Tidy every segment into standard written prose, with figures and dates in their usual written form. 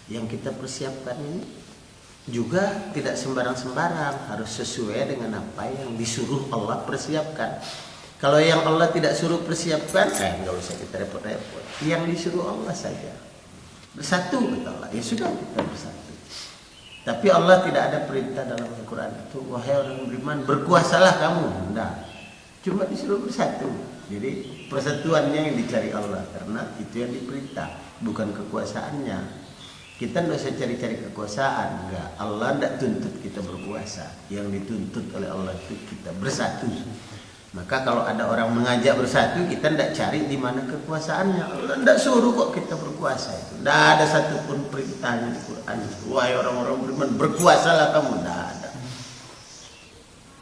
Yang kita persiapkan ini juga tidak sembarang-sembarang, harus sesuai dengan apa yang disuruh Allah persiapkan. Kalau yang Allah tidak suruh persiapkan, nggak usah kita repot-repot. Yang disuruh Allah saja. Bersatu kata Allah, ya sudah kita bersatu. Tapi Allah tidak ada perintah dalam Al-Quran itu, wahai orang beriman, berkuasalah kamu. Tidak, cuma disuruh bersatu. Jadi persatuannya yang dicari Allah, karena itu yang diperintah, bukan kekuasaannya. Kita tidak usah cari-cari kekuasaan, enggak. Allah tidak tuntut kita berkuasa. Yang dituntut oleh Allah itu kita bersatu. Maka kalau ada orang mengajak bersatu, kita tidak cari di mana kekuasaannya. Allah tidak suruh kok kita berkuasa itu. Tidak ada satupun perintahnya di Quran. Wahai orang-orang beriman, berkuasalah kamu. Tidak ada.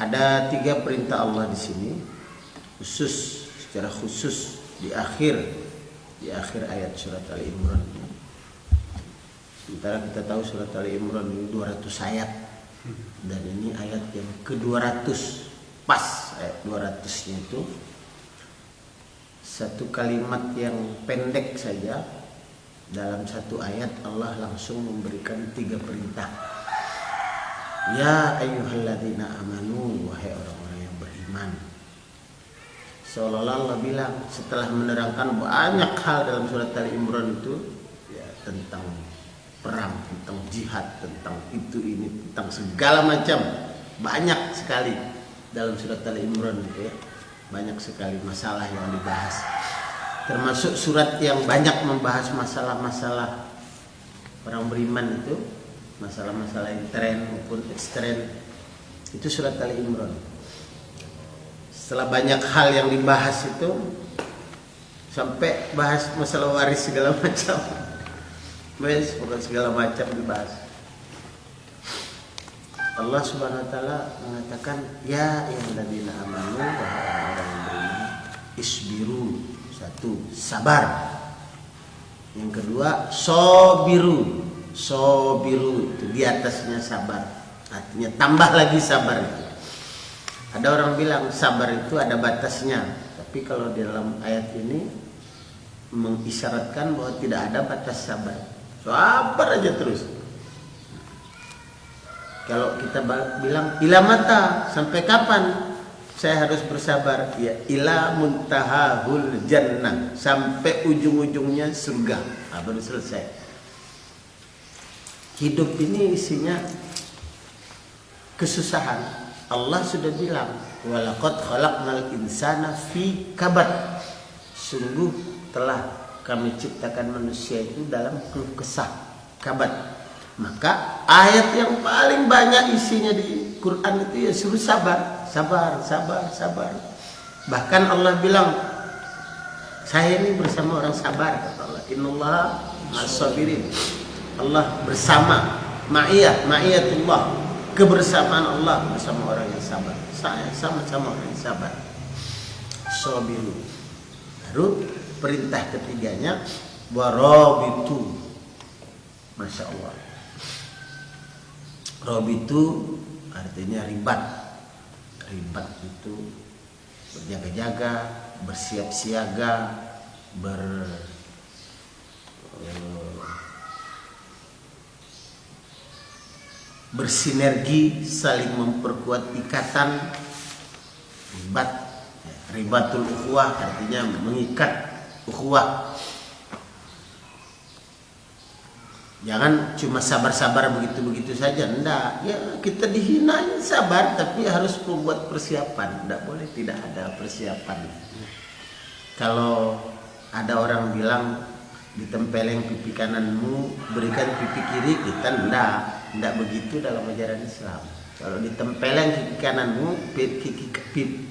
Ada 3 perintah Allah di sini, secara khusus di akhir ayat surat Ali Imran. Sementara kita tahu surat Ali Imran ini 200 ayat, dan ini ayat yang ke-200. Pas ayat 200-nya itu satu kalimat yang pendek saja, dalam satu ayat Allah langsung memberikan 3 perintah. Ya ayyuhalladzina amanu, wahai orang-orang yang beriman. Seolah-olah Allah bilang setelah menerangkan banyak hal dalam surat Ali Imran itu, ya, tentang perang, tentang jihad, tentang itu ini, tentang segala macam, banyak sekali. Dalam surat Ali Imran itu, ya, banyak sekali masalah yang dibahas. Termasuk surat yang banyak membahas masalah-masalah orang beriman itu, masalah-masalah intern maupun ekstern, itu surat Ali Imran. Setelah banyak hal yang dibahas itu, sampai bahas masalah waris segala macam, bukan segala macam dibahas. Allah Subhanahu wa taala mengatakan, ya ayyuhalladzina amanu, wahai orang-orang yang beriman, isbiru. 1, sabar. Yang kedua, sobiru. Itu di atasnya sabar, artinya tambah lagi sabar itu. Ada orang bilang sabar itu ada batasnya, tapi kalau di dalam ayat ini mengisyaratkan bahwa tidak ada batas sabar. Sabar aja terus. Kalau kita bilang ila mata, sampai kapan saya harus bersabar? Ya, ila muntahahul jannah, sampai ujung-ujungnya surga. Baru selesai. Hidup ini isinya kesusahan. Allah sudah bilang, walaqad khalaqnal insana fi kabad. Sungguh telah kami ciptakan manusia itu dalam keluh kesah, kabad. Maka ayat yang paling banyak isinya di Quran itu ya suruh sabar. Bahkan Allah bilang, saya ini bersama orang sabar, kata Allah. Innallaha ma'as-sabirin. Allah bersama, ma'iyatullah, kebersamaan Allah bersama orang yang sabar. Saya sama-sama orang yang sabar. Sabiru. Baru perintah ketiganya, warabitu. Masya Allah. Rabitu artinya ribat. Ribat itu berjaga-jaga, bersiap siaga, bersinergi, saling memperkuat ikatan. Ribatul ukhuwah artinya mengikat ukhuwah. Jangan cuma sabar-sabar begitu-begitu saja. Enggak, ya kita dihina sabar, tapi harus membuat persiapan. Enggak boleh tidak ada persiapan. Kalau ada orang bilang ditempeleng pipi kananmu, berikan pipi kiri, kita enggak begitu dalam ajaran Islam. Kalau ditempeleng pipi kananmu,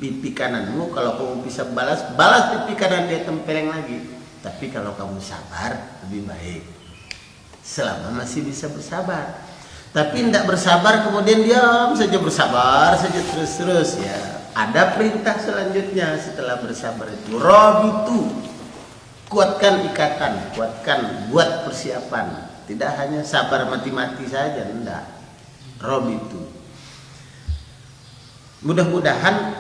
pipi kananmu, kalau kamu bisa balas pipi kanan dia tempeleng lagi. Tapi kalau kamu sabar lebih baik. Selama masih bisa bersabar. Tapi tidak bersabar kemudian diam saja, bersabar saja terus ya. Ada perintah selanjutnya setelah bersabar itu, rabitu. Kuatkan ikatan, buat persiapan. Tidak hanya sabar mati-mati saja, enggak. Rabitu. Mudah-mudahan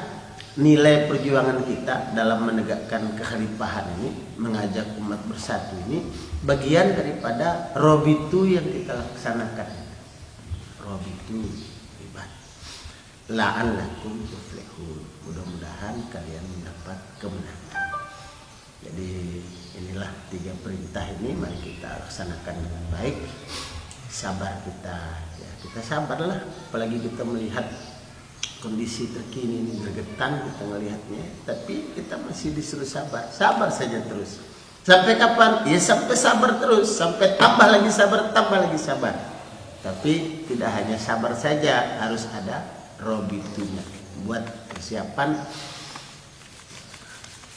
nilai perjuangan kita dalam menegakkan kekhalifahan ini, mengajak umat bersatu ini bagian daripada robitu yang kita laksanakan. Robitu ibadah. La'allakum tuflihun. Mudah-mudahan kalian mendapat kemenangan. Jadi inilah 3 perintah ini, mari kita laksanakan dengan baik. Sabar kita, ya kita sabarlah. Apalagi kita melihat kondisi terkini ini bergetan kita melihatnya, tapi kita masih disuruh sabar. Sabar saja terus. Sampai kapan? Ya sampai sabar terus, sampai tambah lagi sabar, tambah lagi sabar. Tapi tidak hanya sabar saja, harus ada robitunya. Buat persiapan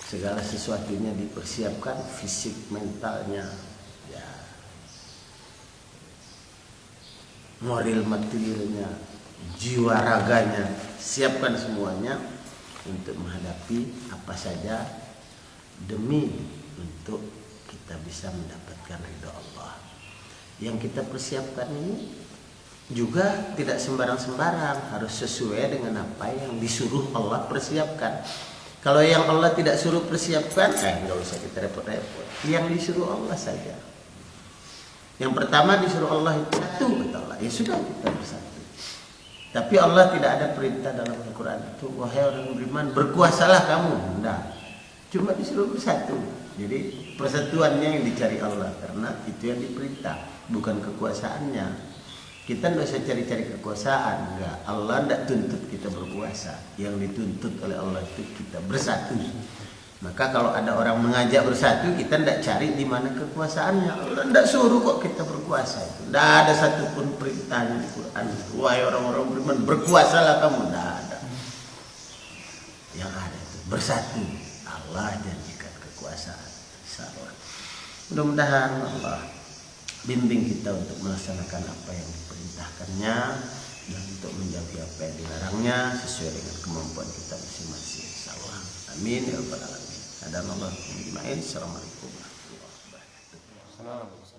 segala sesuatunya dipersiapkan, fisik, mentalnya, ya, moral materialnya, jiwa raganya, siapkan semuanya untuk menghadapi apa saja demi untuk kita bisa mendapatkan ridho Allah. Yang kita persiapkan ini juga tidak sembarang-sembarang, harus sesuai dengan apa yang disuruh Allah persiapkan. Kalau yang Allah tidak suruh persiapkan, nggak usah kita repot-repot. Yang disuruh Allah saja. Yang pertama disuruh Allah itu satu, kata Allah. Ya sudah, kita bersatu. Tapi Allah tidak ada perintah dalam Al-Quran itu, wahai orang beriman, berkuasalah kamu. Tidak. Cuma disuruh bersatu. Jadi persatuannya yang dicari Allah, karena itu yang diperintah, bukan kekuasaannya. Kita tidak usah cari-cari kekuasaan, enggak. Allah tidak tuntut kita berkuasa. Yang dituntut oleh Allah itu kita bersatu. Maka kalau ada orang mengajak bersatu, kita tidak cari di mana kekuasaannya. Allah tidak suruh kok kita berkuasa itu. Tidak ada satupun perintahnya di Quran. Wahai orang-orang beriman, berkuasalah kamu. Tidak ada. Yang ada itu bersatu. Allah janjikan kekuasaan. Insyaallah. Mudah-mudahan Allah bimbing kita untuk melaksanakan apa yang diperintahkannya dan untuk menjauhi apa yang dilarangnya sesuai dengan kemampuan kita masing-masing. Insyaallah. Amin ya rabbal alamin. Assalamualaikum warahmatullahi wabarakatuh.